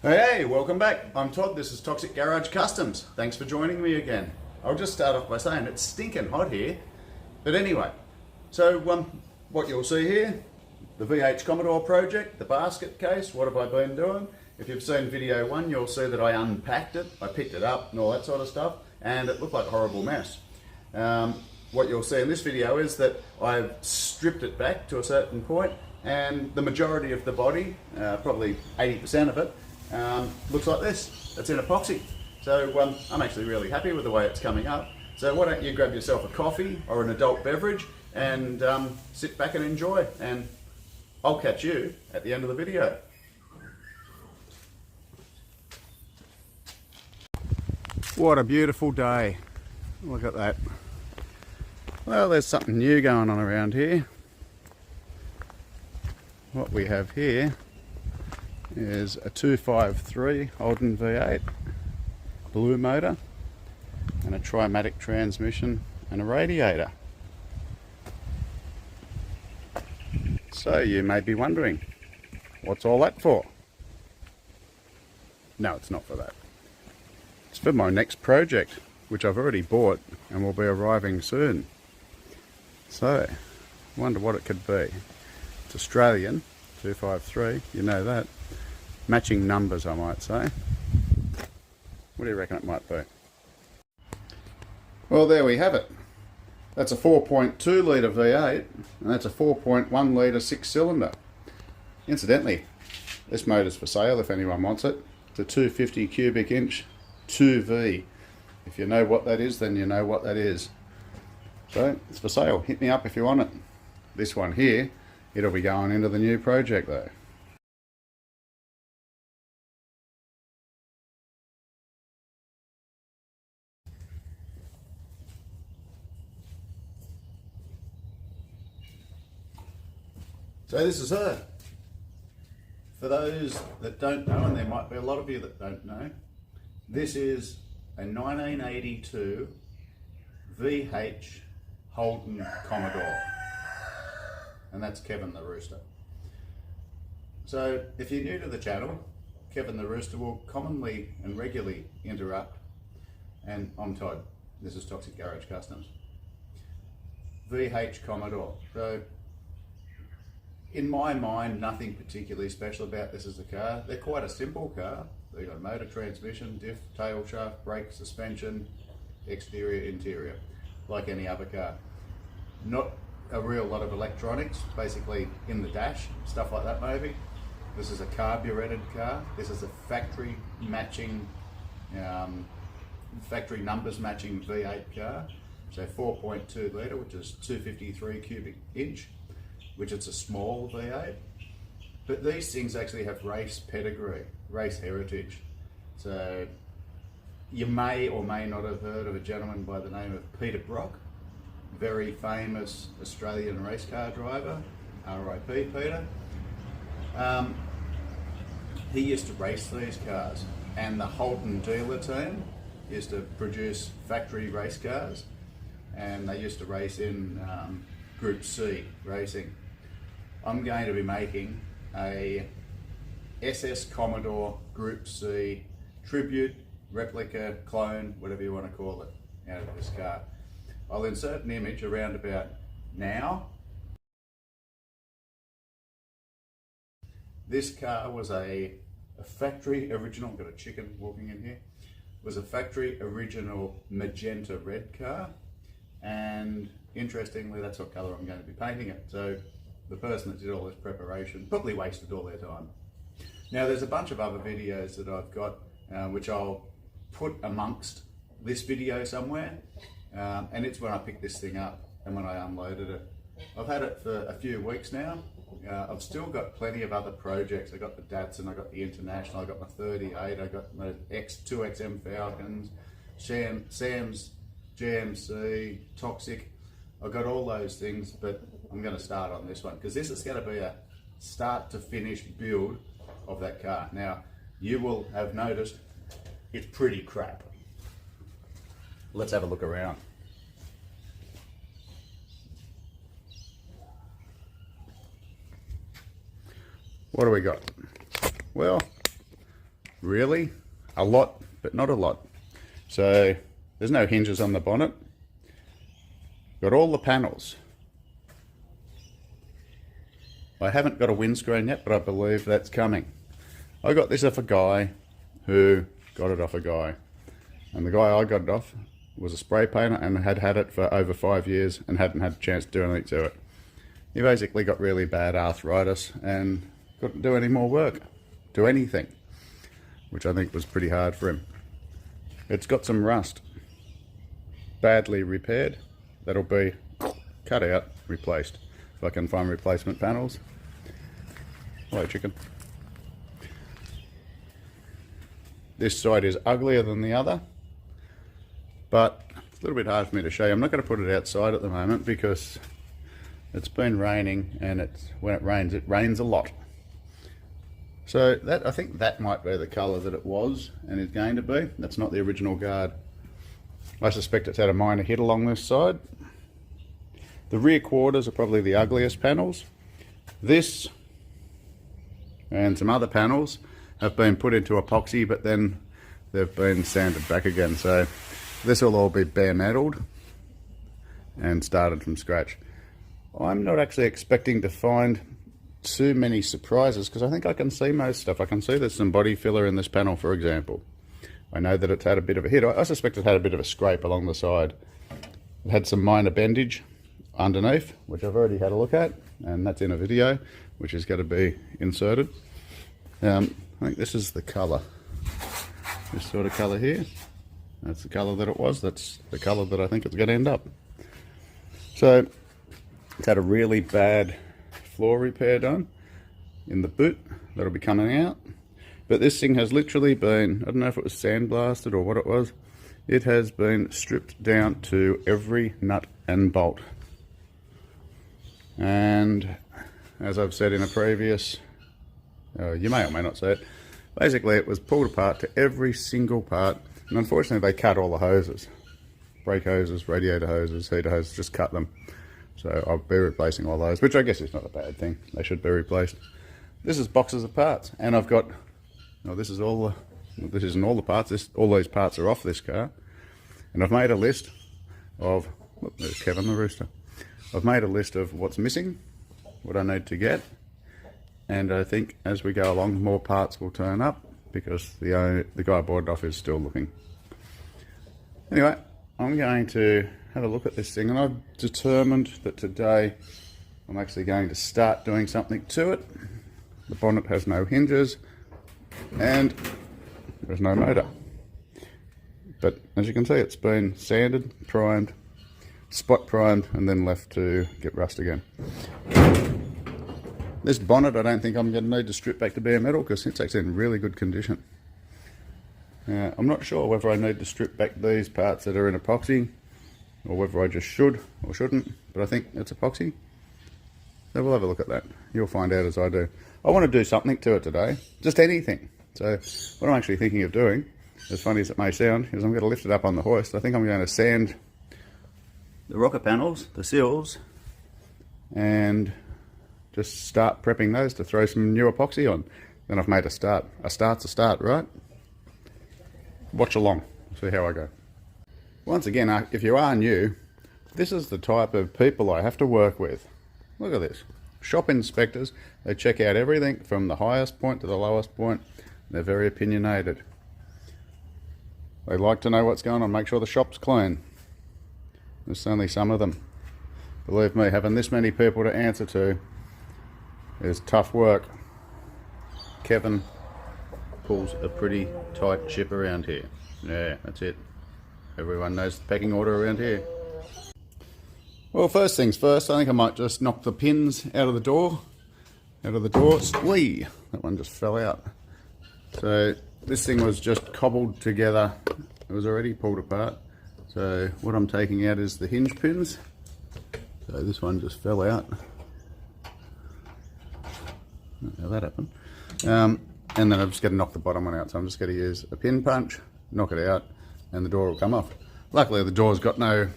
Hey, welcome back. I'm Todd. This is Toxic Garage Customs. Thanks for joining me again. I'll just start off by saying it's stinking hot here. But anyway, so what you'll see here, the VH Commodore project, the basket case, what have I been doing? If you've seen video 1, you'll see that I unpacked it, I picked it up and all that sort of stuff, and it looked like a horrible mess. What you'll see in this video is that I've stripped it back to a certain point, and the majority of the body, probably 80% of it, looks like this. It's in epoxy. So I'm actually really happy with the way it's coming up. So why don't you grab yourself a coffee or an adult beverage and sit back and enjoy, and I'll catch you at the end of the video. What a beautiful day. Look at that. Well, there's something new going on around here. What we have here is a 253 Holden V8 blue motor and a Trimatic transmission and a radiator. So you may be wondering, what's all that for? No, it's not for that. It's for my next project, which I've already bought and will be arriving soon. So, wonder what it could be. It's Australian, 253, you know that. Matching numbers, I might say. What do you reckon it might be? Well, there we have it. That's a 4.2 litre V8, and that's a 4.1 litre 6-cylinder. Incidentally, this motor's for sale if anyone wants it. It's a 250 cubic inch 2V. If you know what that is, then you know what that is. So, it's for sale. Hit me up if you want it. This one here, it'll be going into the new project though. So this is her. For those that don't know, and there might be a lot of you that don't know, this is a 1982 VH Holden Commodore. And that's Kevin the Rooster. So if you're new to the channel, Kevin the Rooster will commonly and regularly interrupt. And I'm Todd. This is Toxic Garage Customs. VH Commodore. So in my mind, nothing particularly special about this as a car. They're quite a simple car. They've got a motor, transmission, diff, tail shaft, brake, suspension, exterior, interior, like any other car. Not a real lot of electronics, basically in the dash, stuff like that maybe. This is a carburetted car. This is a factory matching, factory numbers matching V8 car. So 4.2 litre, which is 253 cubic inch, which it's a small V8. But these things actually have race pedigree, race heritage. So you may or may not have heard of a gentleman by the name of Peter Brock, very famous Australian race car driver, R.I.P. Peter. He used to race these cars, and the Holden dealer team used to produce factory race cars, and they used to race in Group C racing. I'm going to be making a SS Commodore Group C tribute, replica, clone, whatever you want to call it, out of this car. I'll insert an image around about now. This car was a factory original, got a chicken walking in here, was a factory original magenta red car, and interestingly that's what colour I'm going to be painting it. So the person that did all this preparation probably wasted all their time. Now there's a bunch of other videos that I've got which I'll put amongst this video somewhere, and it's when I picked this thing up and when I unloaded it. I've had it for a few weeks now. I've still got plenty of other projects. I got the Datsun, I got the International, I got my 38, I got my two XM Falcons, Sam's GMC, Toxic. I've got all those things, but I'm going to start on this one because this is going to be a start to finish build of that car. Now, you will have noticed it's pretty crap. Let's have a look around. What do we got? Well, really. A lot, but not a lot. So there's no hinges on the bonnet. Got all the panels. I haven't got a windscreen yet, but I believe that's coming. I got this off a guy who got it off a guy. And the guy I got it off was a spray painter and had had it for over 5 years and hadn't had a chance to do anything to it. He basically got really bad arthritis and couldn't do any more work, do anything, which I think was pretty hard for him. It's got some rust, badly repaired. That'll be cut out, replaced. If I can find replacement panels. Hello, chicken. This side is uglier than the other, but it's a little bit hard for me to show you. I'm not going to put it outside at the moment because it's been raining, and when it rains a lot. So I think that might be the colour that it was and is going to be. That's not the original guard. I suspect it's had a minor hit along this side. The rear quarters are probably the ugliest panels. This and some other panels have been put into epoxy, but then they've been sanded back again. So this will all be bare metalled and started from scratch. I'm not actually expecting to find too many surprises because I think I can see most stuff. I can see there's some body filler in this panel, for example. I know that it's had a bit of a hit. I suspect it had a bit of a scrape along the side. It had some minor bendage underneath, which I've already had a look at, and that's in a video, which is going to be inserted. I think this is the colour. This sort of colour here. That's the colour that it was. That's the colour that I think it's going to end up. So it's had a really bad floor repair done in the boot. That'll be coming out. But this thing has literally been, I don't know if it was sandblasted or what it was. It has been stripped down to every nut and bolt. And as I've said in a previous, you may or may not say it, basically it was pulled apart to every single part. And unfortunately they cut all the hoses. Brake hoses, radiator hoses, heater hoses, just cut them. So I'll be replacing all those, which I guess is not a bad thing. They should be replaced. This is boxes of parts, and I've got, well, this isn't all the parts. All these parts are off this car, and I've made a list of. Look, there's Kevin the rooster. I've made a list of what's missing, what I need to get, and I think as we go along, more parts will turn up because the guy I bought it off is still looking. Anyway, I'm going to have a look at this thing, and I've determined that today I'm actually going to start doing something to it. The bonnet has no hinges and there's no motor, but as you can see it's been sanded, primed, spot primed, and then left to get rust again. This bonnet I don't think I'm going to need to strip back to bare metal because it's actually in really good condition. I'm not sure whether I need to strip back these parts that are in epoxy or whether I just should or shouldn't, but I think it's epoxy. So we'll have a look at that. You'll find out as I do. I want to do something to it today, just anything. So what I'm actually thinking of doing, as funny as it may sound, is I'm going to lift it up on the hoist. I think I'm going to sand the rocker panels, the sills, and just start prepping those to throw some new epoxy on. Then I've made a start. A start's a start, right? Watch along, see how I go. Once again, if you are new, this is the type of people I have to work with. Look at this. Shop inspectors, they check out everything from the highest point to the lowest point. They're very opinionated. They like to know what's going on, make sure the shop's clean. There's only some of them. Believe me, having this many people to answer to is tough work. Kevin pulls a pretty tight ship around here. Yeah, that's it. Everyone knows the pecking order around here. Well, first things first, I think I might just knock the pins out of the door. Whee! That one just fell out. So this thing was just cobbled together. It was already pulled apart. So what I'm taking out is the hinge pins. So this one just fell out. How that happened. And then I'm just going to knock the bottom one out. So I'm just going to use a pin punch, knock it out, and the door will come off. Luckily the door's got no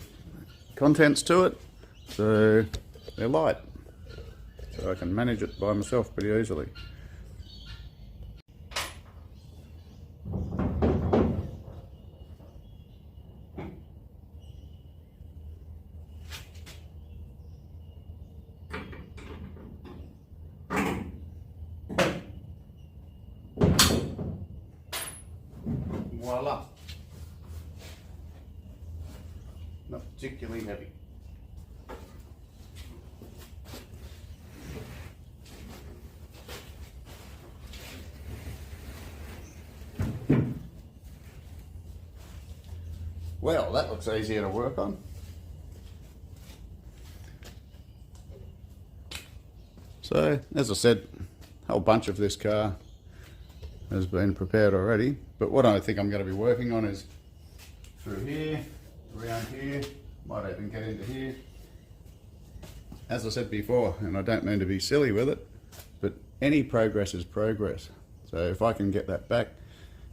contents to it, so they're light. So I can manage it by myself pretty easily. voila. Not particularly heavy. Well, that looks easier to work on. So, as I said, a whole bunch of this car has been prepared already, but what I think I'm going to be working on is through here, around here, might even get into here. As I said before, and I don't mean to be silly with it, but any progress is progress. So if I can get that back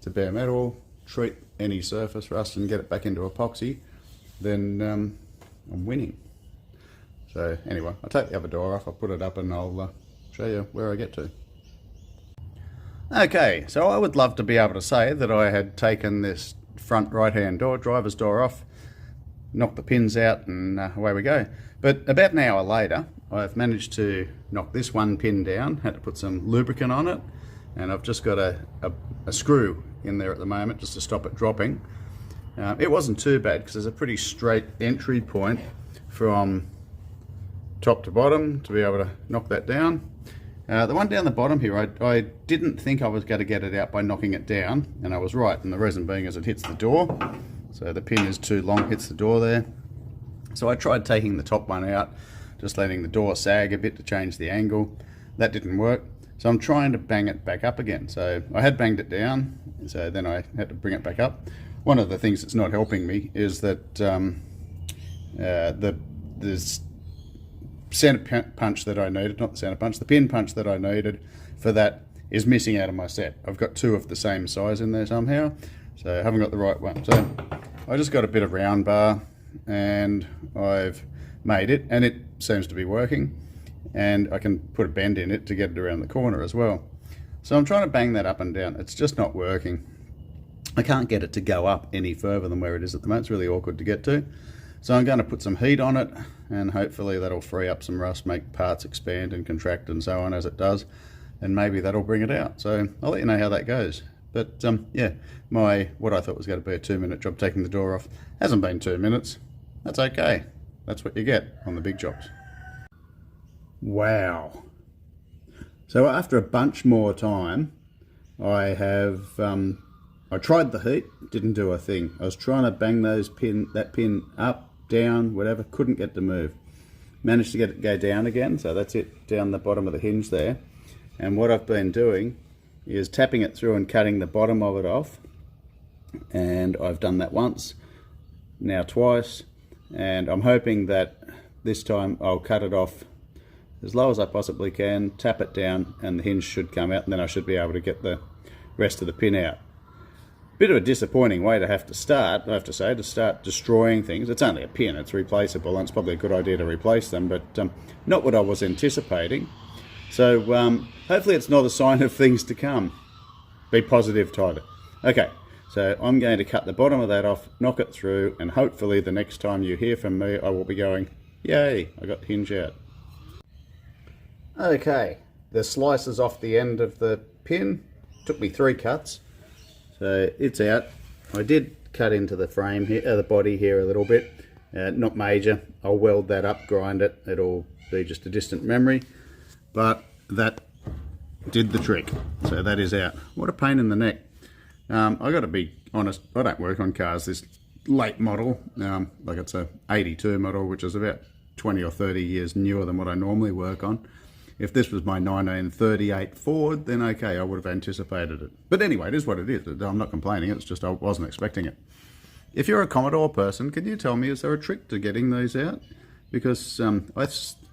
to bare metal, treat any surface rust and get it back into epoxy, then I'm winning. So anyway, I'll take the other door off, I'll put it up and I'll show you where I get to. Okay, so I would love to be able to say that I had taken this front right hand door, driver's door off, knocked the pins out and away we go. But about an hour later, I've managed to knock this one pin down, had to put some lubricant on it, and I've just got a screw in there at the moment just to stop it dropping. It wasn't too bad because there's a pretty straight entry point from top to bottom to be able to knock that down. The one down the bottom here, I didn't think I was going to get it out by knocking it down, and I was right, and the reason being is it hits the door. So the pin is too long, hits the door there. So I tried taking the top one out, just letting the door sag a bit to change the angle. That didn't work. So I'm trying to bang it back up again. So I had banged it down, so then I had to bring it back up. One of the things that's not helping me is that the center punch that I needed, not the center punch, the pin punch that I needed for that is missing out of my set. I've got two of the same size in there somehow, so I haven't got the right one. So I just got a bit of round bar and I've made it, and it seems to be working, and I can put a bend in it to get it around the corner as well. So I'm trying to bang that up and down. It's just not working. I can't get it to go up any further than where it is at the moment. It's really awkward to get to. So I'm going to put some heat on it, and hopefully that'll free up some rust, make parts expand and contract and so on as it does, and maybe that'll bring it out. So I'll let you know how that goes. But yeah, what I thought was going to be a 2-minute job taking the door off hasn't been 2 minutes. That's okay. That's what you get on the big jobs. Wow. So after a bunch more time, I tried the heat, didn't do a thing. I was trying to bang that pin up, down, whatever, couldn't get to move. Managed to get it to go down again, so that's it, down the bottom of the hinge there. And what I've been doing is tapping it through and cutting the bottom of it off. And I've done that once, now twice, and I'm hoping that this time I'll cut it off as low as I possibly can, tap it down, and the hinge should come out, and then I should be able to get the rest of the pin out. Bit of a disappointing way to have to start, I have to say, to start destroying things. It's only a pin, it's replaceable, and it's probably a good idea to replace them, but not what I was anticipating. So hopefully it's not a sign of things to come. Be positive, Todd. Okay, so I'm going to cut the bottom of that off, knock it through, and hopefully the next time you hear from me, I will be going, yay, I got the hinge out. Okay, the slices off the end of the pin. Took me 3 cuts. So it's out. I did cut into the frame here, the body here a little bit, not major. I'll weld that up, grind it. It'll be just a distant memory, but that did the trick. So that is out. What a pain in the neck. I got to be honest. I don't work on cars this late model. Like it's a 82 model, which is about 20 or 30 years newer than what I normally work on. If this was my 1938 Ford, then okay, I would have anticipated it. But anyway, it is what it is. I'm not complaining, it's just I wasn't expecting it. If you're a Commodore person, can you tell me, is there a trick to getting these out? Because I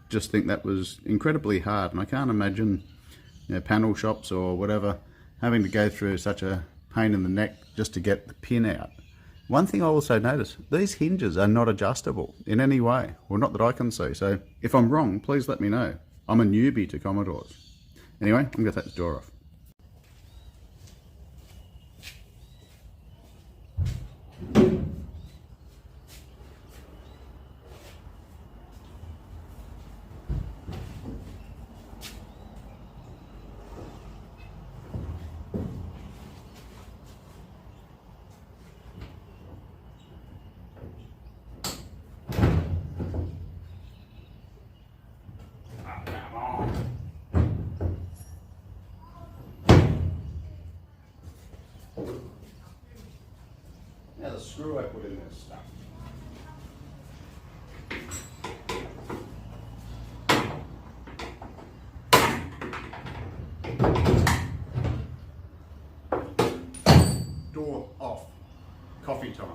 just think that was incredibly hard, and I can't imagine, you know, panel shops or whatever having to go through such a pain in the neck just to get the pin out. One thing I also noticed, these hinges are not adjustable in any way, well, not that I can see. So if I'm wrong, please let me know. I'm a newbie to Commodores. Anyway, I'm going to take the door off. screw I put in this stuff. Door off. Coffee time.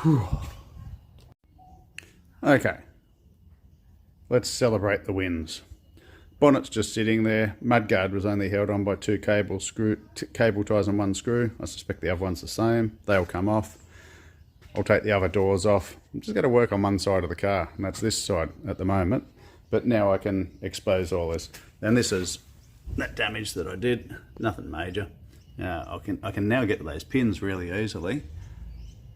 Whew. Okay, let's celebrate the wins. Bonnet's just sitting there. Mudguard was only held on by two cable ties and one screw. I suspect the other one's the same. They'll come off. I'll take the other doors off. I'm just going to work on one side of the car, and that's this side at the moment. But now I can expose all this. And this is that damage that I did. Nothing major. I can now get to those pins really easily.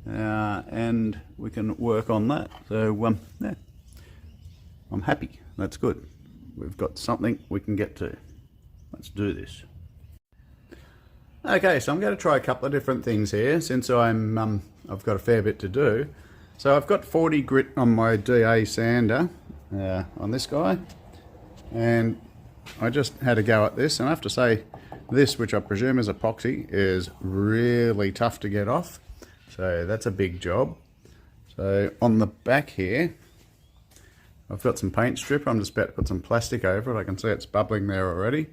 And we can work on that. So yeah, I'm happy. That's good. We've got something we can get to. Let's do this. Okay, so I'm going to try a couple of different things here since I've got a fair bit to do. So I've got 40 grit on my DA sander on this guy, and I just had a go at this, and I have to say this, which I presume is epoxy, is really tough to get off. So that's a big job. So on the back here, I've got some paint strip. I'm just about to put some plastic over it. I can see it's bubbling there already.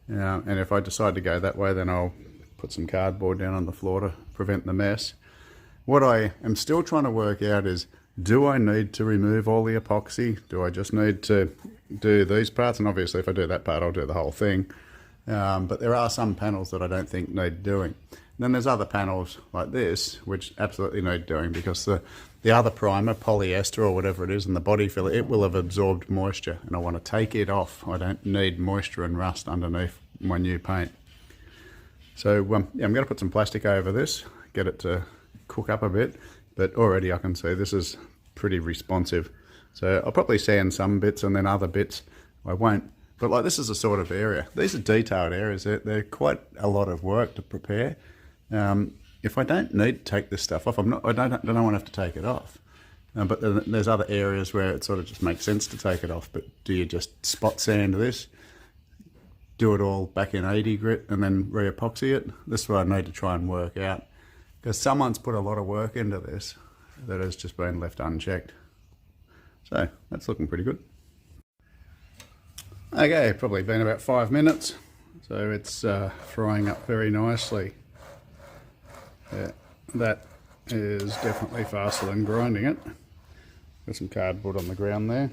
And if I decide to go that way, then I'll put some cardboard down on the floor to prevent the mess. What I am still trying to work out is, do I need to remove all the epoxy? Do I just need to do these parts? And obviously if I do that part, I'll do the whole thing. But there are some panels that I don't think need doing. Then there's other panels like this which absolutely need doing, because the other primer, polyester or whatever it is, and the body filler, it will have absorbed moisture, and I want to take it off. I don't need moisture and rust underneath my new paint. So yeah, I'm going to put some plastic over this, get it to cook up a bit, but already I can see this is pretty responsive. So I'll probably sand some bits, and then other bits I won't. But like, this is a sort of area. These are detailed areas. They're quite a lot of work to prepare. If I don't need to take this stuff off, I don't want to have to take it off. But there's other areas where it sort of just makes sense to take it off. But do you just spot sand this, do it all back in 80 grit, and then re-epoxy it? This is what I need to try and work out, because someone's put a lot of work into this that has just been left unchecked. So that's looking pretty good. Okay, probably been about 5 minutes, so it's frying up very nicely. Yeah, that is definitely faster than grinding it. Got some cardboard on the ground there.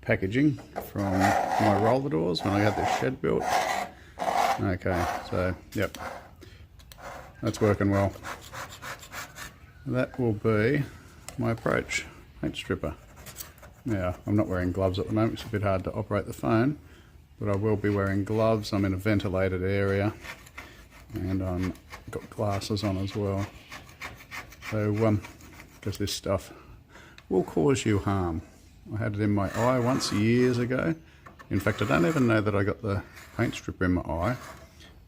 Packaging from my roller doors when I had this shed built. Okay, so yep, that's working well. That will be my approach paint stripper. Now, I'm not wearing gloves at the moment. It's a bit hard to operate the phone, but I will be wearing gloves. I'm in a ventilated area, and I've got glasses on as well. So, because this stuff will cause you harm. I had it in my eye once, years ago. In fact, I don't even know that I got the paint stripper in my eye.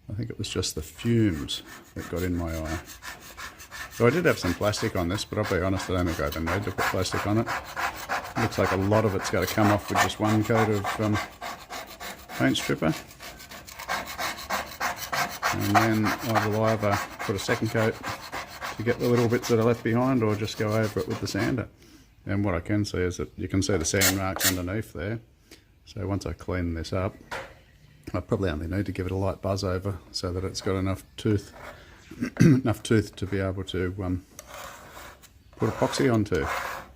I think it was just the fumes that got in my eye. So I did have some plastic on this, but I'll be honest, I don't think I even need to put plastic on it. Looks like a lot of it's got to come off with just one coat of paint stripper. And then I will either put a second coat to get the little bits that are left behind, or just go over it with the sander. And what I can see is that you can see the sand marks underneath there. So once I clean this up, I probably only need to give it a light buzz over so that it's got enough tooth to be able to put epoxy onto,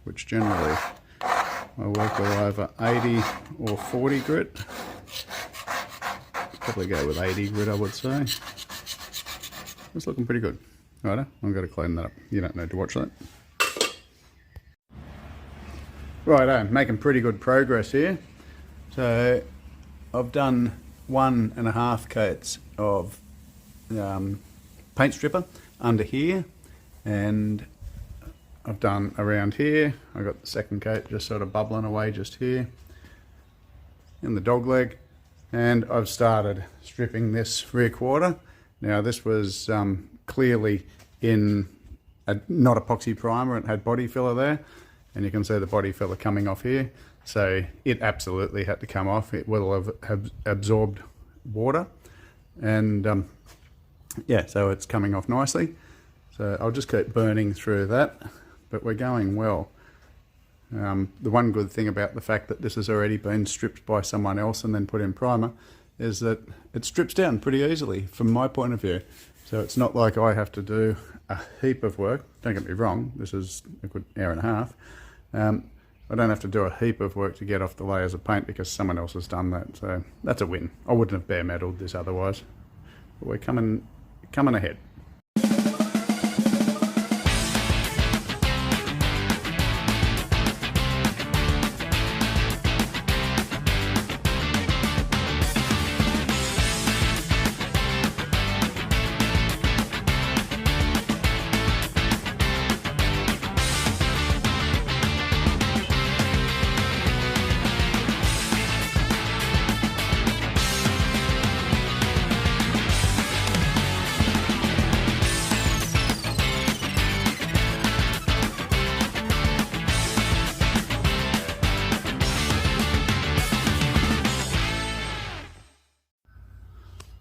which generally I work with either 80 or 40 grit. Probably go with 80 grit, I would say. It's looking pretty good. Righto, I'm going to clean that up. You don't need to watch that. Righto, making pretty good progress here. So I've done 1.5 coats of paint stripper under here, and I've done around here. I've got the second coat just sort of bubbling away just here in the dog leg, and I've started stripping this rear quarter. Now this was clearly in not epoxy primer, it had body filler there, and you can see the body filler coming off here. So it absolutely had to come off. It will have absorbed water, and yeah, so it's coming off nicely. So I'll just keep burning through that, but we're going well. The one good thing about the fact that this has already been stripped by someone else and then put in primer is that it strips down pretty easily from my point of view. So it's not like I have to do a heap of work. Don't get me wrong, this is a good hour and a half. I don't have to do a heap of work to get off the layers of paint because someone else has done that. So that's a win. I wouldn't have bare metalled this otherwise. But we're coming ahead.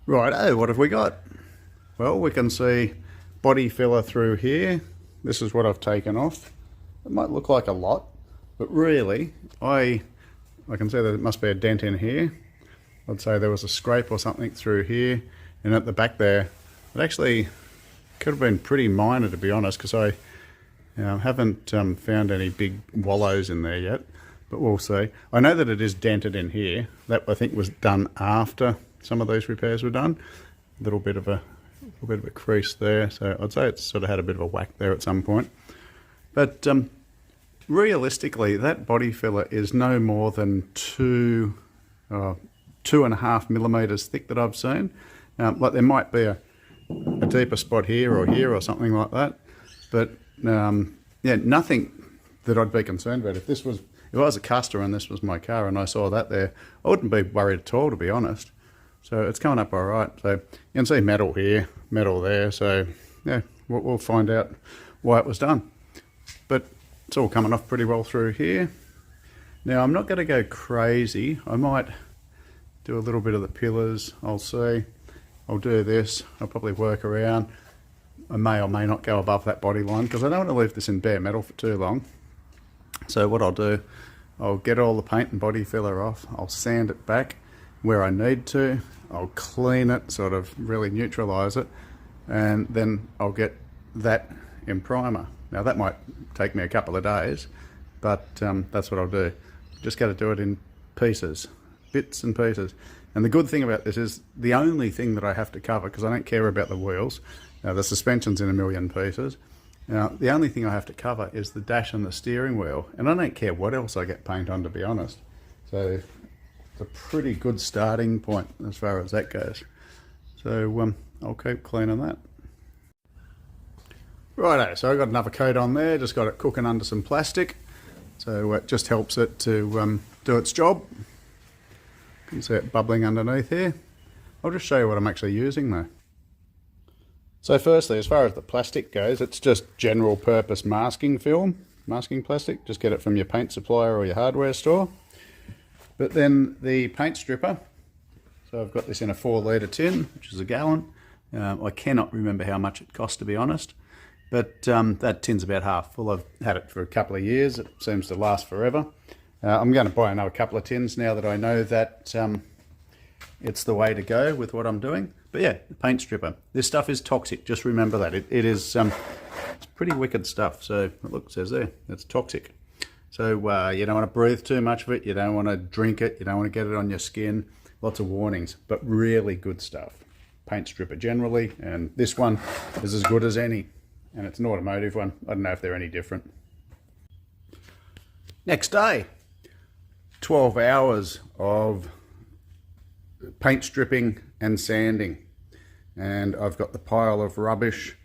Right, oh, what have we got? Well, we can see body filler through here. This is what I've taken off. It might look like a lot, but really, I can see that it must be a dent in here. I'd say there was a scrape or something through here, and at the back there, it actually could have been pretty minor, to be honest, because I haven't found any big wallows in there yet, but we'll see. I know that it is dented in here. That, I think, was done after some of these repairs were done. A little bit of a crease there, so I'd say it's sort of had a bit of a whack there at some point. But realistically, that body filler is no more than 2.5 millimeters thick that I've seen. Like there might be a deeper spot here or something like that, but yeah, nothing that I'd be concerned about. If I was a customer and this was my car and I saw that there, I wouldn't be worried at all, to be honest. So it's coming up all right. So you can see metal here, metal there. So yeah, we'll find out why it was done. But it's all coming off pretty well through here. Now I'm not going to go crazy. I might do a little bit of the pillars. I'll see. I'll do this. I'll probably work around. I may or may not go above that body line because I don't want to leave this in bare metal for too long. So what I'll do, I'll get all the paint and body filler off. I'll sand it back where I need to. I'll clean it, sort of really neutralize it, and then I'll get that in primer. Now that might take me a couple of days, but that's what I'll do. Just got to do it in pieces, bits and pieces. And the good thing about this is the only thing that I have to cover, because I don't care about the wheels, the suspension's in a million pieces. Now the only thing I have to cover is the dash and the steering wheel, and I don't care what else I get paint on, to be honest. So a pretty good starting point as far as that goes. So I'll keep cleaning that. Righto, so I got another coat on there, just got it cooking under some plastic, so it just helps it to do its job. You can see it bubbling underneath here. I'll just show you what I'm actually using though. So firstly, as far as the plastic goes, it's just general purpose masking film, masking plastic. Just get it from your paint supplier or your hardware store. But then the paint stripper, so I've got this in a 4-litre tin, which is a gallon. I cannot remember how much it cost, to be honest, but that tin's about half full. I've had it for a couple of years. It seems to last forever. I'm going to buy another couple of tins now that I know that it's the way to go with what I'm doing. But yeah, the paint stripper. This stuff is toxic, just remember that. It is it's pretty wicked stuff. So look, it says there, it's toxic. So you don't want to breathe too much of it, you don't want to drink it, you don't want to get it on your skin. Lots of warnings, but really good stuff. Paint stripper generally, and this one is as good as any. And it's an automotive one. I don't know if they're any different. Next day, 12 hours of paint stripping and sanding. And I've got the pile of rubbish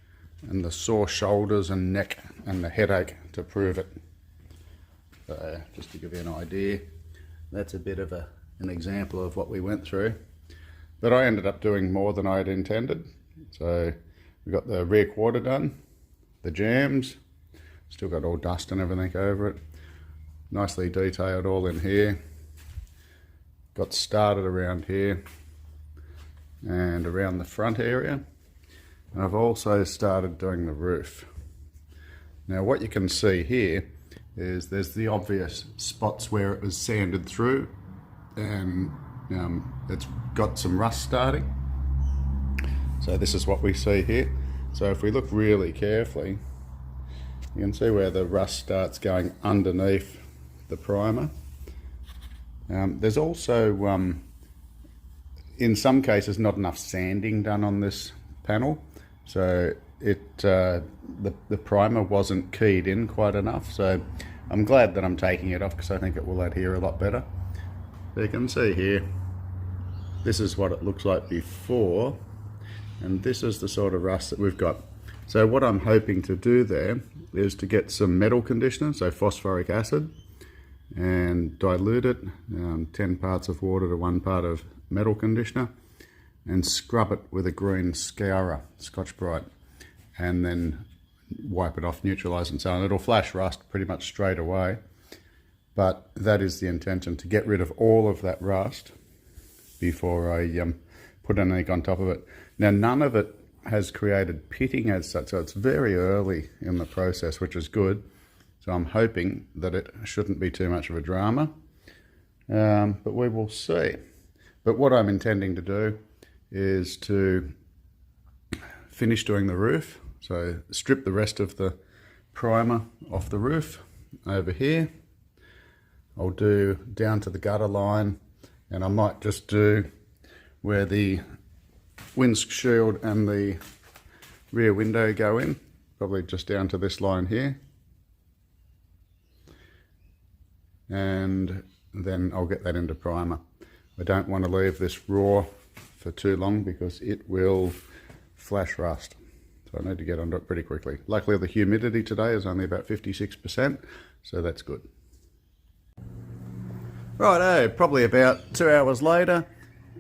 and the sore shoulders and neck and the headache to prove it. So just to give you an idea, that's a bit of an example of what we went through. But I ended up doing more than I had intended. So we got the rear quarter done, the jambs. Still got all dust and everything over it. Nicely detailed all in here. Got started around here and around the front area. And I've also started doing the roof. Now what you can see here is there's the obvious spots where it was sanded through, and it's got some rust starting. So this is what we see here. So if we look really carefully, you can see where the rust starts going underneath the primer. There's also, in some cases, not enough sanding done on this panel, so the primer wasn't keyed in quite enough. So I'm glad that I'm taking it off because I think it will adhere a lot better. So you can see here, this is what it looks like before, and this is the sort of rust that we've got. So what I'm hoping to do there is to get some metal conditioner, so phosphoric acid, and dilute it, 10 parts of water to 1 part of metal conditioner, and scrub it with a green scourer, Scotch-Brite, and then wipe it off, neutralise and so on. It'll flash rust pretty much straight away, but that is the intention, to get rid of all of that rust before I put anything on top of it. Now none of it has created pitting as such, so it's very early in the process, which is good. So I'm hoping that it shouldn't be too much of a drama, but we will see. But what I'm intending to do is to finish doing the roof. So strip the rest of the primer off the roof over here. I'll do down to the gutter line, and I might just do where the windshield and the rear window go in, probably just down to this line here. And then I'll get that into primer. I don't want to leave this raw for too long because it will flash rust. So I need to get onto it pretty quickly. Luckily the humidity today is only about 56%, so that's good. Righto, probably about 2 hours later,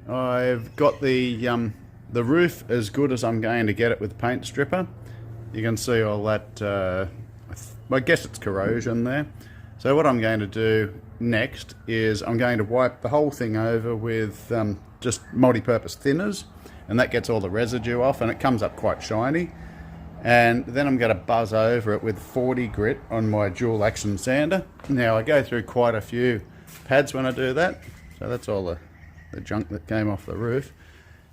I've got the roof as good as I'm going to get it with the paint stripper. You can see all that, I guess it's corrosion there. So what I'm going to do next is I'm going to wipe the whole thing over with just multi-purpose thinners, and that gets all the residue off and it comes up quite shiny. And then I'm going to buzz over it with 40 grit on my dual action sander. Now I go through quite a few pads when I do that, so that's all the junk that came off the roof.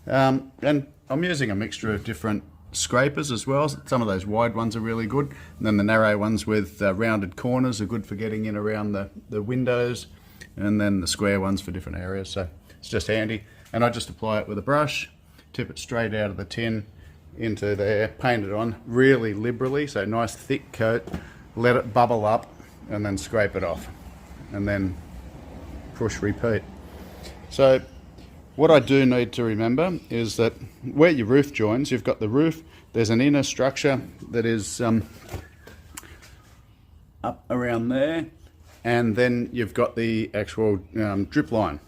And I'm using a mixture of different scrapers as well. Some of those wide ones are really good, and then the narrow ones with rounded corners are good for getting in around the windows, and then the square ones for different areas. So it's just handy, and I just apply it with a brush, tip it straight out of the tin into there, paint it on really liberally, so nice thick coat, let it bubble up, and then scrape it off, and then push repeat. So what I do need to remember is that where your roof joins, you've got the roof, there's an inner structure that is up around there, and then you've got the actual drip line.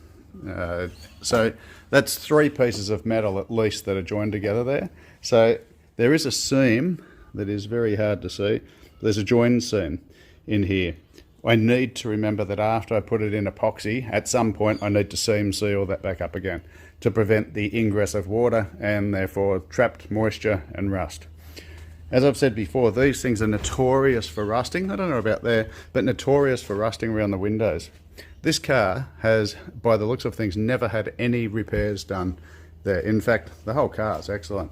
So that's 3 pieces of metal at least that are joined together there. So there is a seam that is very hard to see. There's a join seam in here. I need to remember that after I put it in epoxy, at some point I need to seam seal that back up again to prevent the ingress of water and therefore trapped moisture and rust. As I've said before, these things are notorious for rusting. I don't know about there, but notorious for rusting around the windows. This car has, by the looks of things, never had any repairs done there. In fact, the whole car is excellent.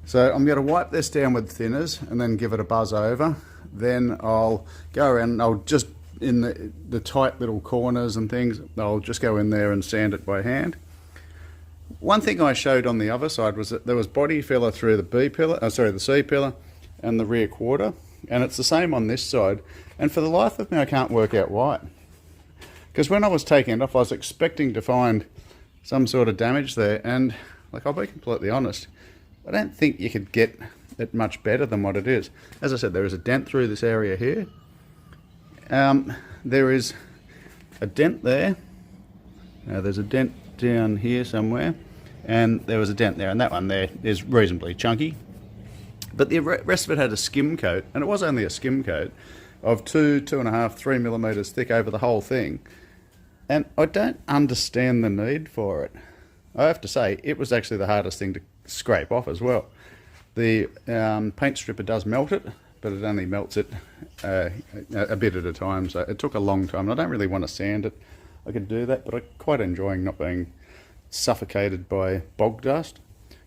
So I'm going to wipe this down with thinners and then give it a buzz over. Then I'll go around and I'll just, in the tight little corners and things, I'll just go in there and sand it by hand. One thing I showed on the other side was that there was body filler through the C pillar and the rear quarter, and it's the same on this side, and for the life of me I can't work out why. Because when I was taking it off I was expecting to find some sort of damage there, and like, I'll be completely honest, I don't think you could get it much better than what it is. As I said, there is a dent through this area here. There is a dent there. There's a dent down here somewhere, and there was a dent there, and that one there is reasonably chunky. But the rest of it had a skim coat, and it was only a skim coat of 2.5, 3 millimeters thick over the whole thing. And I don't understand the need for it. I have to say, it was actually the hardest thing to scrape off as well. The paint stripper does melt it, but it only melts it a bit at a time, so it took a long time. And I don't really want to sand it. I could do that, but I'm quite enjoying not being suffocated by bog dust,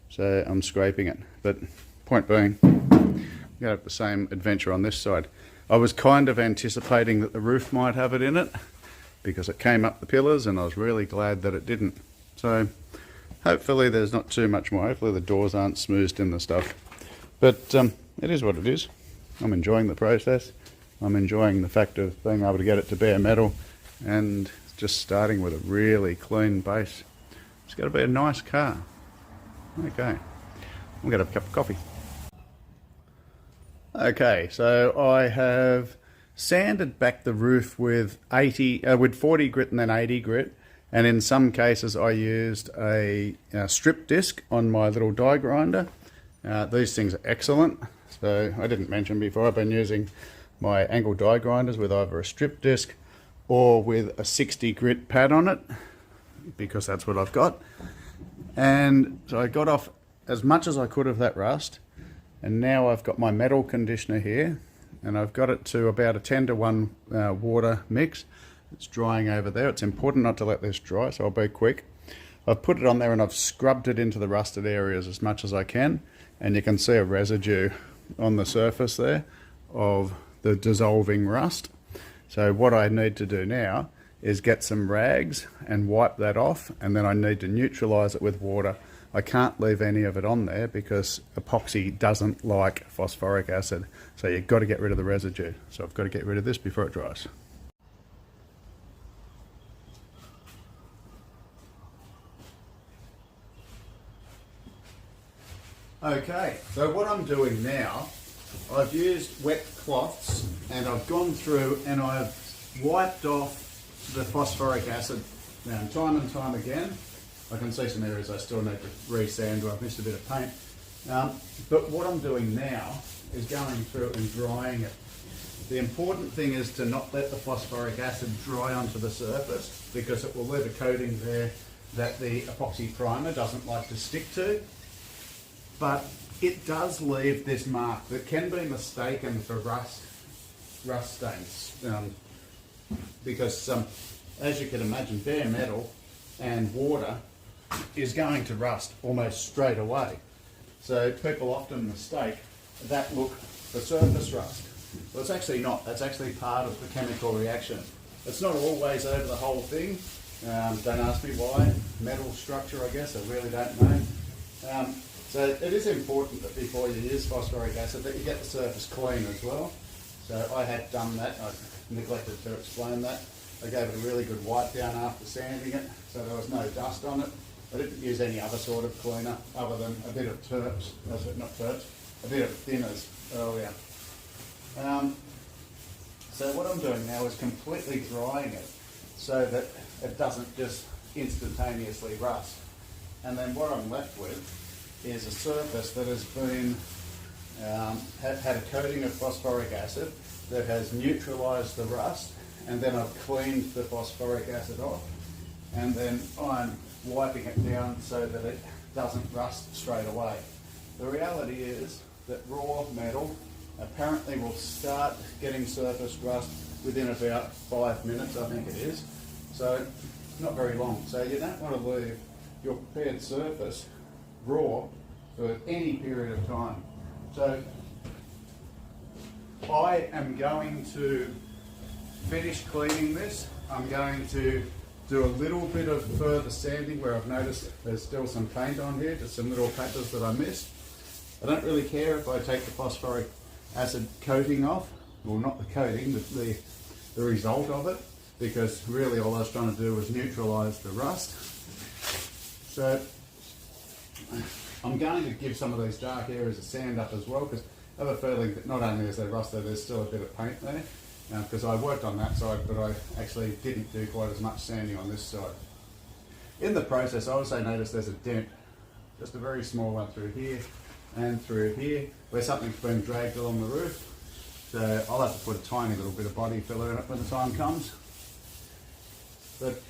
so I'm scraping it. But point being, we're going to have the same adventure on this side. I was kind of anticipating that the roof might have it in it, because it came up the pillars, and I was really glad that it didn't. So hopefully there's not too much more. Hopefully the doors aren't smoothed in the stuff. But it is what it is. I'm enjoying the process. I'm enjoying the fact of being able to get it to bare metal and just starting with a really clean base. It's got to be a nice car. Okay, we'll get a cup of coffee. Okay, so I have sanded back the roof with 40 grit and then 80 grit, and in some cases I used a strip disc on my little die grinder. These things are excellent. So I didn't mention before, I've been using my angle die grinders with either a strip disc or with a 60 grit pad on it, because that's what I've got. And so I got off as much as I could of that rust, and now I've got my metal conditioner here, and I've got it to about a 10:1 water mix. It's drying over there. It's important not to let this dry, so I'll be quick. I've put it on there and I've scrubbed it into the rusted areas as much as I can, and you can see a residue on the surface there of the dissolving rust. So what I need to do now is get some rags and wipe that off, and then I need to neutralize it with water. I can't leave any of it on there because epoxy doesn't like phosphoric acid, so you've got to get rid of the residue. So I've got to get rid of this before it dries. Okay, so what I'm doing now, I've used wet cloths and I've gone through and I've wiped off the phosphoric acid time and time again. I can see some areas I still need to re-sand where I've missed a bit of paint. But what I'm doing now is going through and drying it. The important thing is to not let the phosphoric acid dry onto the surface, because it will leave a coating there that the epoxy primer doesn't like to stick to. But it does leave this mark that can be mistaken for rust stains, because as you can imagine, bare metal and water is going to rust almost straight away. So people often mistake that look for surface rust. Well, it's actually not. That's actually part of the chemical reaction. It's not always over the whole thing. Don't ask me why. Metal structure, I guess. I really don't know. So it is important that before you use phosphoric acid that you get the surface clean as well. So I had done that. I neglected to explain that. I gave it a really good wipe down after sanding it, so there was no dust on it. I didn't use any other sort of cleaner other than a bit of terps, a bit of thinners earlier. So what I'm doing now is completely drying it so that it doesn't just instantaneously rust. And then what I'm left with is a surface that has been had a coating of phosphoric acid that has neutralised the rust, and then I've cleaned the phosphoric acid off, and then I'm wiping it down so that it doesn't rust straight away. The reality is that raw metal apparently will start getting surface rust within about 5 minutes, I think it is. So not very long. So you don't want to leave your prepared surface raw for any period of time. So I am going to finish cleaning this. I'm going to do a little bit of further sanding where I've noticed there's still some paint on here, just some little patches that I missed. I don't really care if I take the phosphoric acid coating off, well, not the coating, the result of it, because really all I was trying to do was neutralise the rust. So I'm going to give some of these dark areas a sand up as well, because I have a feeling that not only is there rust there, there's still a bit of paint there. Because I worked on that side, but I actually didn't do quite as much sanding on this side. In the process, I also noticed there's a dent, just a very small one through here, and through here where something's been dragged along the roof. So I'll have to put a tiny little bit of body filler in it when the time comes. But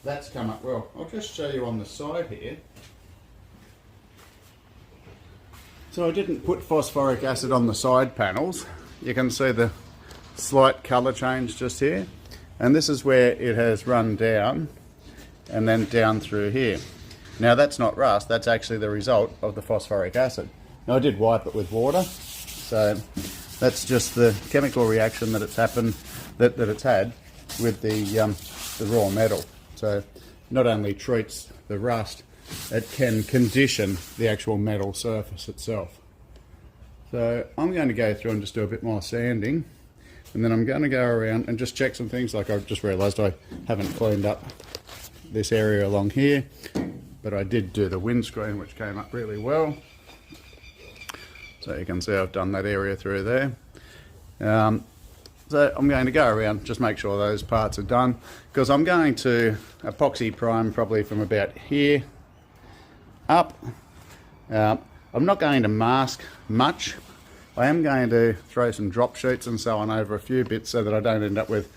that's come up well. I'll just show you on the side here. So I didn't put phosphoric acid on the side panels. You can see the slight colour change just here. And this is where it has run down and then down through here. Now that's not rust, that's actually the result of the phosphoric acid. Now I did wipe it with water, so that's just the chemical reaction that it's happened, that it's had with the raw metal. So not only treats the rust, it can condition the actual metal surface itself. So I'm going to go through and just do a bit more sanding, and then I'm going to go around and just check some things. Like I've just realised I haven't cleaned up this area along here, but I did do the windscreen, which came up really well. So you can see I've done that area through there. So I'm going to go around, just make sure those parts are done, because I'm going to epoxy prime probably from about here up. I'm not going to mask much. I am going to throw some drop sheets and so on over a few bits so that I don't end up with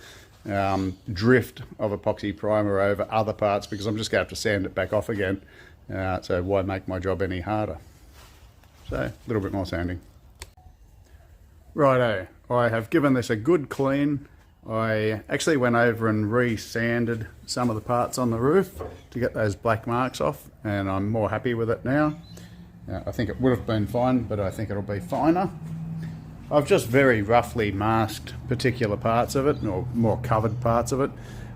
drift of epoxy primer over other parts, because I'm just going to have to sand it back off again. So why make my job any harder? So a little bit more sanding. Righto, I have given this a good clean. I actually went over and re-sanded some of the parts on the roof to get those black marks off, and I'm more happy with it now. I think it would have been fine, but I think it'll be finer. I've just very roughly masked particular parts of it, or more covered parts of it.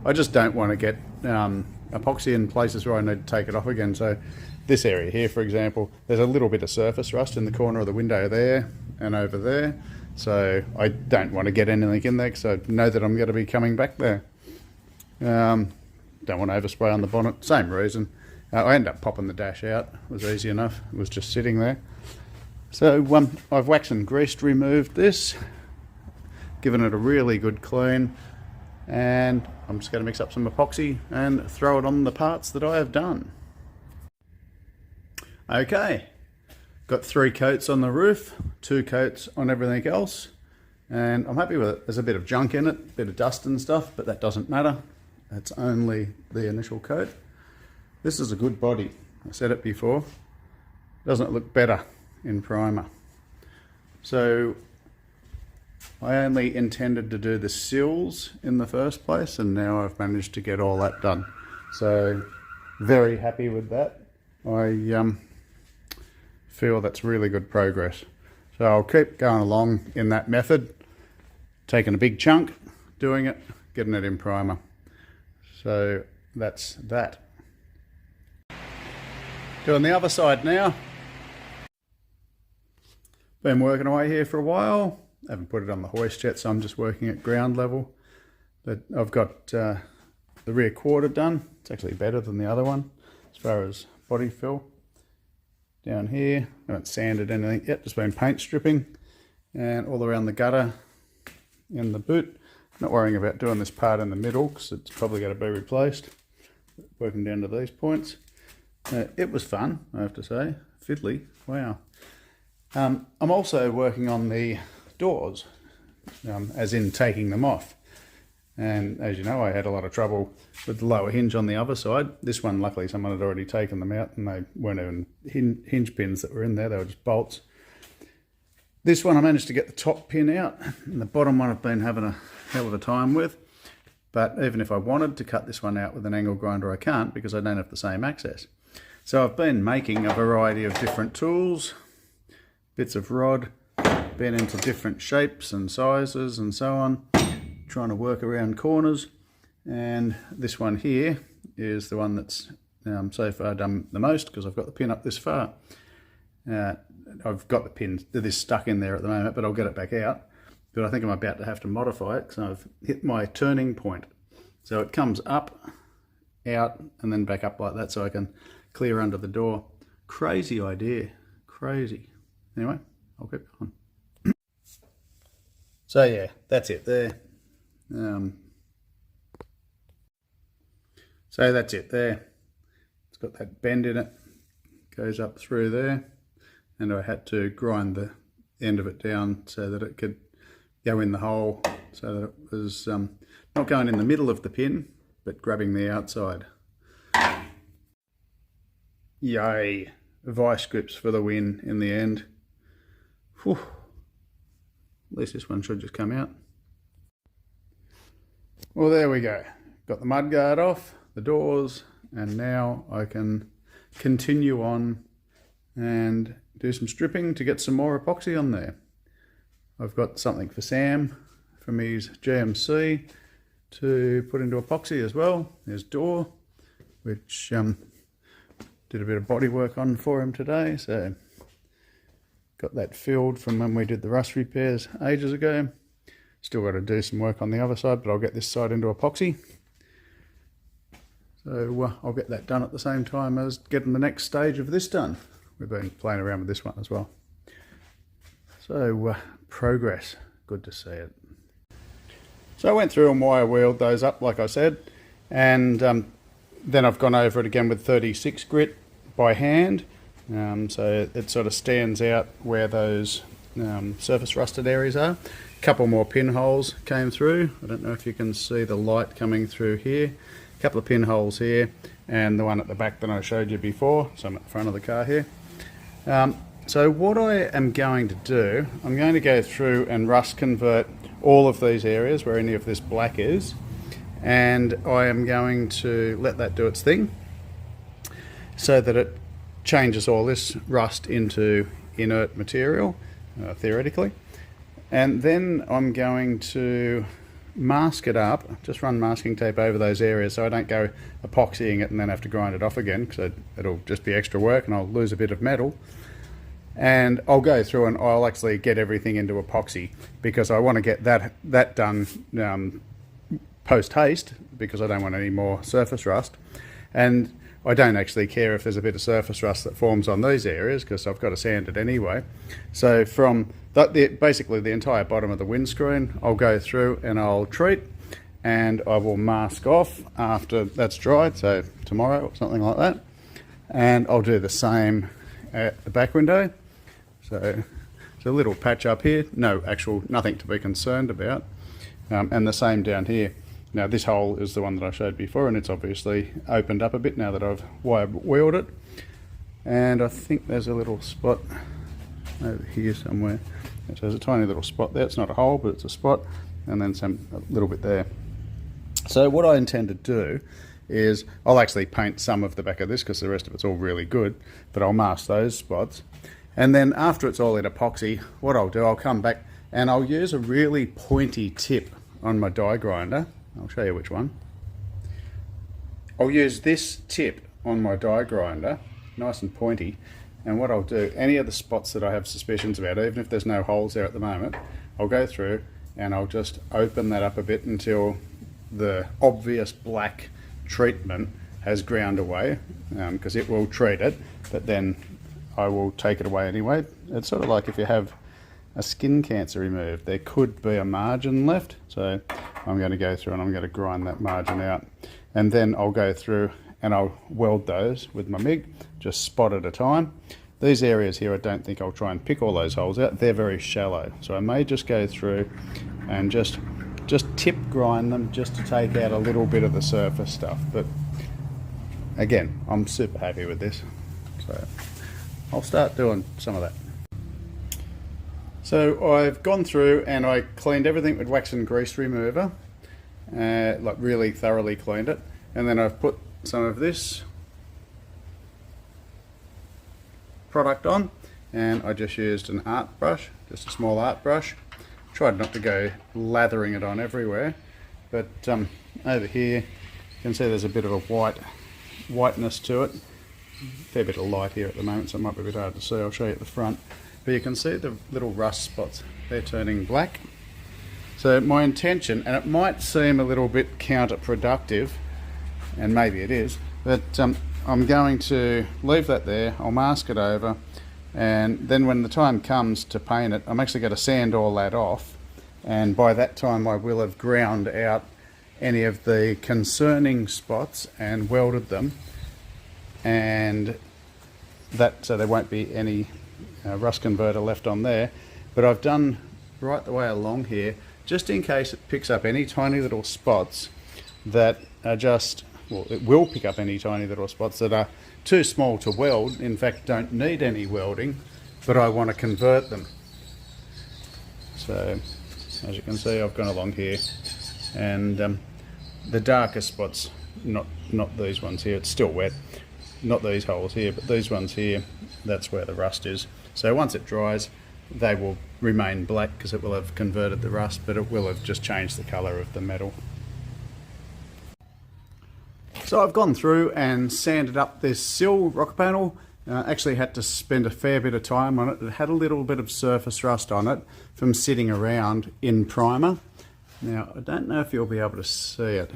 I just don't want to get epoxy in places where I need to take it off again. So this area here, for example, there's a little bit of surface rust in the corner of the window there and over there. So I don't want to get anything in there, because I know that I'm going to be coming back there. Don't want to overspray on the bonnet, same reason. I ended up popping the dash out, it was easy enough, it was just sitting there. So I've waxed and greased removed this, given it a really good clean, and I'm just going to mix up some epoxy and throw it on the parts that I have done. Okay. Got 3 coats on the roof, 2 coats on everything else, and I'm happy with it. There's a bit of junk in it, a bit of dust and stuff, but that doesn't matter. It's only the initial coat. This is a good body. I said it before. Doesn't look better in primer. So I only intended to do the sills in the first place, and now I've managed to get all that done. So very happy with that. I feel that's really good progress. So I'll keep going along in that method, taking a big chunk, doing it, getting it in primer. So that's that. Doing the other side now. Been working away here for a while. Haven't put it on the hoist yet, so I'm just working at ground level. But I've got the rear quarter done. It's actually better than the other one as far as body fill. Down here, I haven't sanded anything yet, just been paint stripping, and all around the gutter in the boot. Not worrying about doing this part in the middle, because it's probably going to be replaced. Working down to these points. It was fun, I have to say. Fiddly, wow. I'm also working on the doors, as in taking them off. And as you know, I had a lot of trouble with the lower hinge on the other side. This one, luckily, someone had already taken them out, and they weren't even hinge pins that were in there, they were just bolts. This one I managed to get the top pin out, and the bottom one I've been having a hell of a time with. But even if I wanted to cut this one out with an angle grinder, I can't, because I don't have the same access. So I've been making a variety of different tools, bits of rod, been into different shapes and sizes and so on, trying to work around corners. And this one here is the one that's so far done the most, because I've got the pin up this far. I've got the pin, this stuck in there at the moment, but I'll get it back out. But I think I'm about to have to modify it, because I've hit my turning point. So it comes up, out, and then back up like that, so I can clear under the door. Crazy idea, crazy. Anyway, I'll keep going. So yeah, that's it there. So that's it there. It's got that bend in it. goes up through there, and I had to grind the end of it down so that it could go in the hole, so that it was not going in the middle of the pin but grabbing the outside. Yay, vice grips for the win in the end. Whew. At least this one should just come out. Well, there we go. Got the mudguard off, the doors, and now I can continue on and do some stripping to get some more epoxy on there. I've got something for Sam from his GMC to put into epoxy as well. There's door, which did a bit of body work on for him today, so got that filled from when we did the rust repairs ages ago. Still got to do some work on the other side, but I'll get this side into epoxy. So I'll get that done at the same time as getting the next stage of this done. We've been playing around with this one as well. So progress, good to see it. So I went through and wire wheeled those up like I said, and then I've gone over it again with 36 grit by hand, so it sort of stands out where those surface rusted areas are. A couple more pinholes came through. I don't know if you can see the light coming through here. A couple of pinholes here, and the one at the back that I showed you before, so I'm at the front of the car here. So what I am going to do, I'm going to go through and rust convert all of these areas where any of this black is, and I am going to let that do its thing so that it changes all this rust into inert material, theoretically. And then I'm going to mask it up, just run masking tape over those areas so I don't go epoxying it and then have to grind it off again, because it'll just be extra work and I'll lose a bit of metal. And I'll go through and I'll actually get everything into epoxy, because I want to get that done post haste, because I don't want any more surface rust. And I don't actually care if there's a bit of surface rust that forms on these areas, because I've got to sand it anyway. So from basically the entire bottom of the windscreen, I'll go through and I'll treat, and I will mask off after that's dried, so tomorrow or something like that. And I'll do the same at the back window. So it's a little patch up here, nothing to be concerned about. And the same down here. Now this hole is the one that I showed before, and it's obviously opened up a bit now that I've wire wheeled it. And I think there's a little spot over here somewhere. So there's a tiny little spot there. It's not a hole, but it's a spot, and then a little bit there. So what I intend to do is I'll actually paint some of the back of this, because the rest of it's all really good, but I'll mask those spots. And then after it's all in epoxy, what I'll do, I'll come back and I'll use a really pointy tip on my die grinder. I'll show you which one. I'll use this tip on my die grinder, nice and pointy, and what I'll do, any of the spots that I have suspicions about, even if there's no holes there at the moment, I'll go through and I'll just open that up a bit until the obvious black treatment has ground away, because it will treat it, but then I will take it away anyway. It's sort of like if you have a skin cancer removed, there could be a margin left, so I'm going to go through and I'm going to grind that margin out, and then I'll go through and I'll weld those with my MIG, just spot at a time. These areas here, I don't think I'll try and pick all those holes out, they're very shallow, so I may just go through and just tip grind them just to take out a little bit of the surface stuff. But again, I'm super happy with this, so I'll start doing some of that. So I've gone through and I cleaned everything with wax and grease remover, like really thoroughly cleaned it, and then I've put some of this product on, and I just used an art brush, just a small art brush. Tried not to go lathering it on everywhere, but over here you can see there's a bit of a whiteness to it. Fair bit of light here at the moment, so it might be a bit hard to see. I'll show you at the front, but you can see the little rust spots, they're turning black. So my intention, and it might seem a little bit counterproductive, and maybe it is, but I'm going to leave that there. I'll mask it over, and then when the time comes to paint it, I'm actually going to sand all that off, and by that time I will have ground out any of the concerning spots and welded them, and so there won't be any rust converter left on there. But I've done right the way along here, just in case it picks up any tiny little spots that are just, well, it will pick up any tiny little spots that are too small to weld, in fact don't need any welding, but I want to convert them. So as you can see, I've gone along here, and the darker spots, not these ones here, it's still wet, not these holes here, but these ones here, that's where the rust is. So once it dries, they will remain black because it will have converted the rust, but it will have just changed the colour of the metal. So I've gone through and sanded up this sill rocker panel. Actually had to spend a fair bit of time on it. It had a little bit of surface rust on it from sitting around in primer. Now I don't know if you'll be able to see it.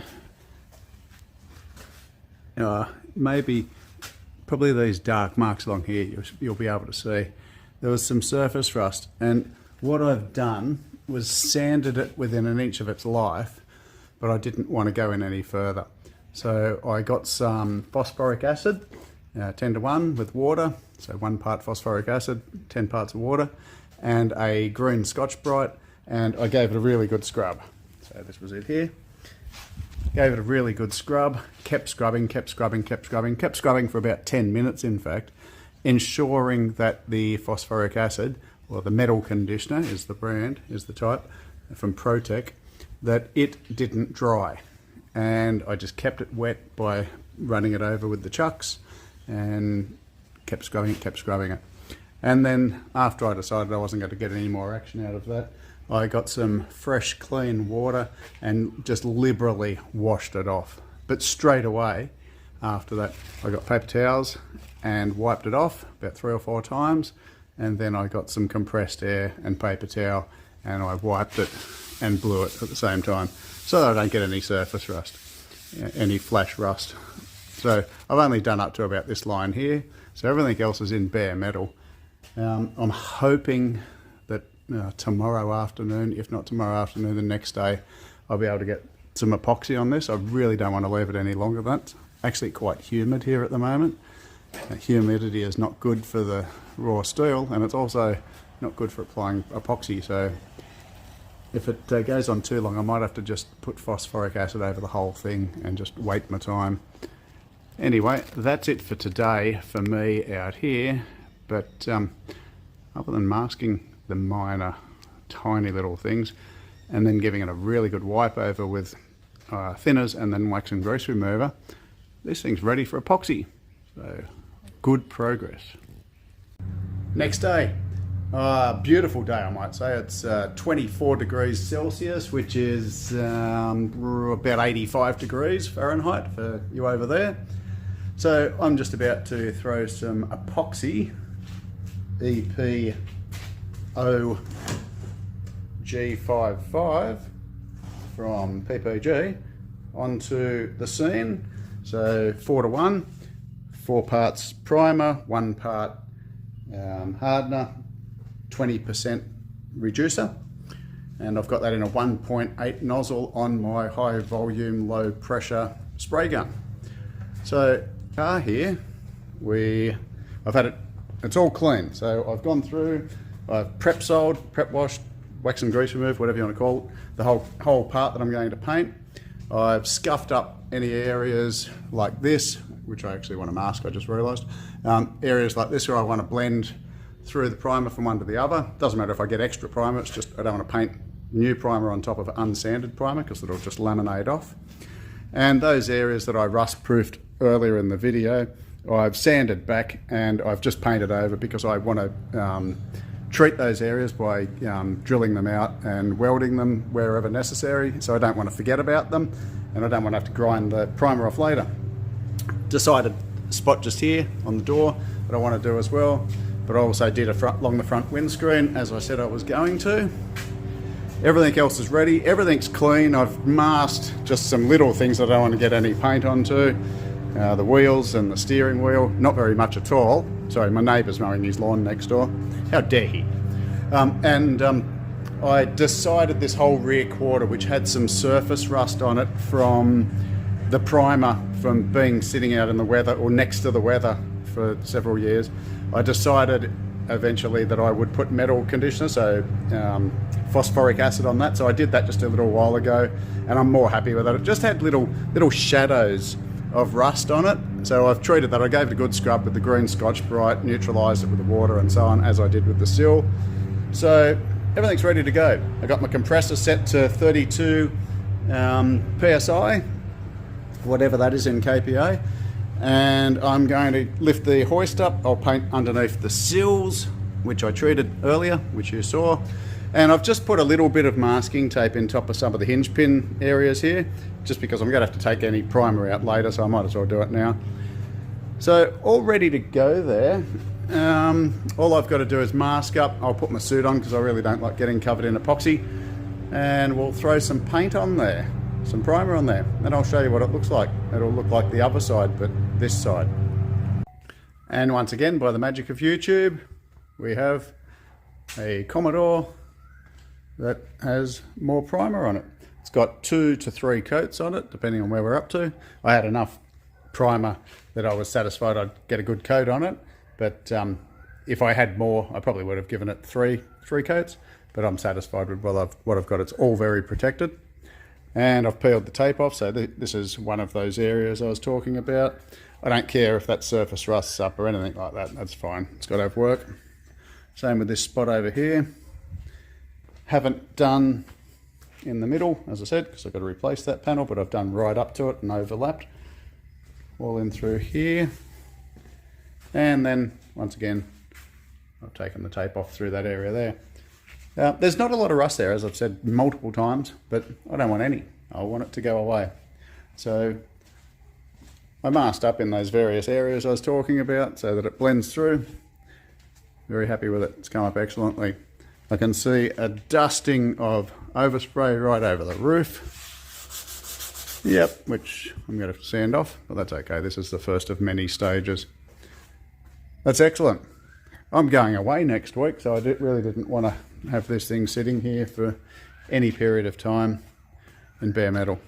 Probably these dark marks along here you'll be able to see. There was some surface rust, and what I've done was sanded it within an inch of its life, but I didn't want to go in any further. So I got some phosphoric acid, 10 to 1 with water, so 1 part phosphoric acid, 10 parts of water, and a green Scotch-Brite, and I gave it a really good scrub. So this was it here. Gave it a really good scrub, kept scrubbing for about 10 minutes in fact, ensuring that the phosphoric acid, or the metal conditioner is the brand, is the type, from Protec, that it didn't dry. And I just kept it wet by running it over with the chucks and kept scrubbing it. And then after I decided I wasn't going to get any more action out of that, I got some fresh clean water and just liberally washed it off. But straight away after that I got paper towels and wiped it off about 3 or 4 times, and then I got some compressed air and paper towel and I wiped it and blew it at the same time, so that I don't get any surface rust, any flash rust. So I've only done up to about this line here, so everything else is in bare metal. I'm hoping that tomorrow afternoon, if not tomorrow afternoon, the next day, I'll be able to get some epoxy on this. I really don't want to leave it any longer than that. It's actually quite humid here at the moment. Humidity is not good for the raw steel, and it's also not good for applying epoxy, so if it goes on too long, I might have to just put phosphoric acid over the whole thing and just wait my time. Anyway, that's it for today for me out here, but other than masking the minor tiny little things and then giving it a really good wipe over with thinners and then wax and grease remover, this thing's ready for epoxy. So good progress. Next day. Beautiful day, I might say. It's 24 degrees Celsius, which is about 85 degrees Fahrenheit for you over there. So I'm just about to throw some epoxy, EPOG55 from PPG, onto the scene. So 4 to 1, 4 parts primer, 1 part hardener, 20% reducer, and I've got that in a 1.8 nozzle on my high volume low pressure spray gun. So car here, I've had it, it's all clean, so I've gone through, I've prep soled, prep washed, wax and grease removed, whatever you want to call it, the whole part that I'm going to paint. I've scuffed up any areas like this, which I actually want to mask, I just realised, areas like this where I want to blend through the primer from one to the other. Doesn't matter if I get extra primer, it's just I don't want to paint new primer on top of unsanded primer because it'll just laminate off. And those areas that I rust proofed earlier in the video, I've sanded back and I've just painted over because I want to treat those areas by drilling them out and welding them wherever necessary, so I don't want to forget about them and I don't want to have to grind the primer off later. Decided spot just here on the door that I want to do as well, but I also did along the front windscreen, as I said I was going to. Everything else is ready, everything's clean. I've masked just some little things that I don't want to get any paint onto. The wheels and the steering wheel, not very much at all. Sorry, my neighbour's mowing his lawn next door. How dare he? I decided this whole rear quarter, which had some surface rust on it from the primer from being sitting out in the weather or next to the weather for several years. I decided eventually that I would put metal conditioner, so phosphoric acid on that. So I did that just a little while ago, and I'm more happy with it. It just had little shadows of rust on it, so I've treated that. I gave it a good scrub with the green Scotch-Brite, neutralised it with the water and so on, as I did with the sill. So everything's ready to go. I got my compressor set to 32 PSI, whatever that is in kPa, and I'm going to lift the hoist up. I'll paint underneath the sills, which I treated earlier, which you saw, and I've just put a little bit of masking tape in top of some of the hinge pin areas here, just because I'm going to have to take any primer out later, so I might as well do it now. So all ready to go there. All I've got to do is mask up. I'll put my suit on because I really don't like getting covered in epoxy, and we'll throw some paint on there, some primer on there, and I'll show you what it looks like. It'll look like the other side, but this side. And once again, by the magic of YouTube, we have a Commodore that has more primer on it. It's got 2 to 3 coats on it, depending on where we're up to. I had enough primer that I was satisfied I'd get a good coat on it, but if I had more, I probably would have given it three coats, but I'm satisfied with what I've got. It's all very protected. And I've peeled the tape off, so this is one of those areas I was talking about. I don't care if that surface rusts up or anything like that, that's fine. It's got to have work. Same with this spot over here. Haven't done in the middle, as I said, because I've got to replace that panel, but I've done right up to it and overlapped. All in through here. And then, once again, I've taken the tape off through that area there. There's not a lot of rust there, as I've said multiple times, but I don't want any. I want it to go away. So I masked up in those various areas I was talking about so that it blends through. Very happy with it. It's come up excellently. I can see a dusting of overspray right over the roof. Yep, which I'm going to sand off, but that's okay. This is the first of many stages. That's excellent. I'm going away next week, so I really didn't want to have this thing sitting here for any period of time in bare metal.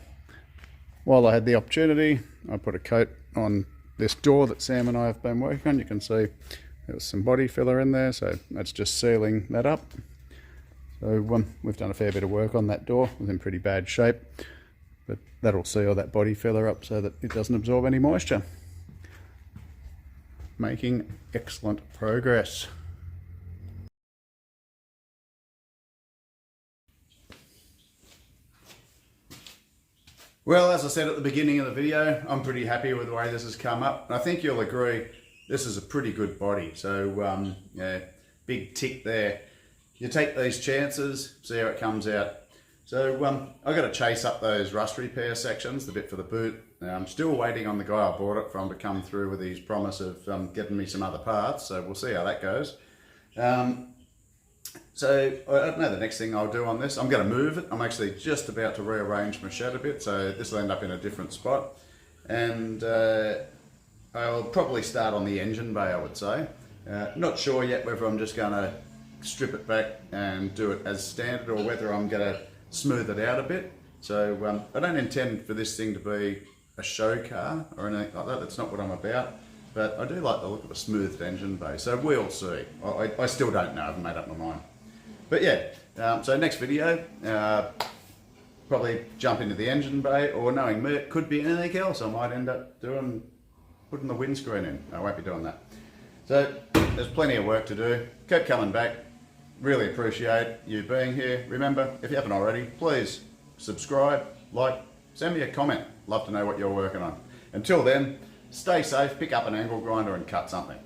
While I had the opportunity, I put a coat on this door that Sam and I have been working on. You can see there was some body filler in there, so that's just sealing that up. So we've done a fair bit of work on that door. It was in pretty bad shape, but that'll seal that body filler up so that it doesn't absorb any moisture. Making excellent progress. Well, as I said at the beginning of the video, I'm pretty happy with the way this has come up. And I think you'll agree this is a pretty good body. So yeah, big tick there. You take these chances, see how it comes out. So I've got to chase up those rust repair sections, the bit for the boot. I'm still waiting on the guy I bought it from to come through with his promise of getting me some other parts, so we'll see how that goes. So I don't know the next thing I'll do on this. I'm going to move it. I'm actually just about to rearrange my shed a bit, so this will end up in a different spot. And I'll probably start on the engine bay, I would say. Not sure yet whether I'm just going to strip it back and do it as standard or whether I'm going to smooth it out a bit. So I don't intend for this thing to be a show car or anything like that. That's not what I'm about. But I do like the look of a smoothed engine bay, so we'll see. I still don't know, I haven't made up my mind. But yeah, so next video, probably jump into the engine bay, or knowing me, it could be anything else. I might end up putting the windscreen in. I won't be doing that. So there's plenty of work to do. Keep coming back. Really appreciate you being here. Remember, if you haven't already, please subscribe, like, send me a comment. Love to know what you're working on. Until then, stay safe, pick up an angle grinder and cut something.